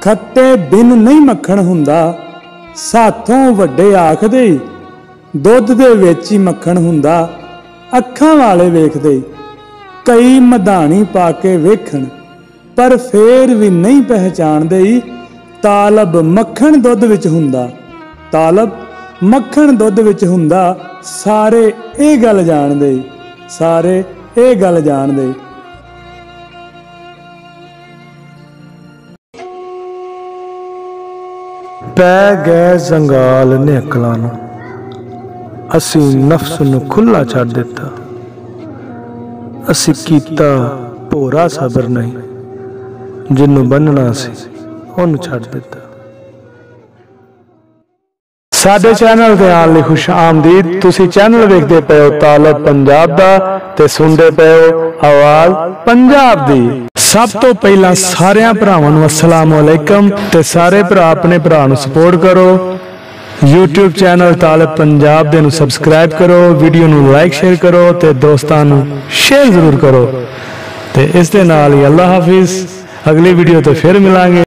खट्टे बिन नहीं मक्खण हुंदा, साथों वड्डे आखदे दुध दे विच ही मक्खण हुंदा, अखां वाले वेखदे कई मधानी पाके वेखण पर फेर भी नहीं पहचानदे तालब मक्खण दुध विच हुंदा, तालब मक्खण दुध विच हुंदा। सारे ये गल जाणदे, सारे ये गल जाणदे। पै गए जंगाल ने अकलां नूं, असी नफ्स नूं खुला छड्ड दिता, असी कीता भोरा सबर नहीं, जिन्नू बनना सी उन्नू छड्ड दिता। साडे चैनल दे आन लई खुश आमदीद। तुसी चैनल वेखदे पे हो तालब पंजाब दा ते सुनदे पे हो आवाज़ पंजाब दी। सब तो पहला सारे भरावां नूं अस्सलाम वालेकुम ते सारे भरा अपने भरा नूं सपोर्ट करो। यूट्यूब चैनल तालब पंजाब दे नूं सबसक्राइब करो, वीडियो नूं लाइक शेयर करो ते दोस्तां नूं शेयर जरूर करो। ते इस दे नाल ही अल्लाह हाफिज़। अगली वीडियो तो फिर मिलांगे।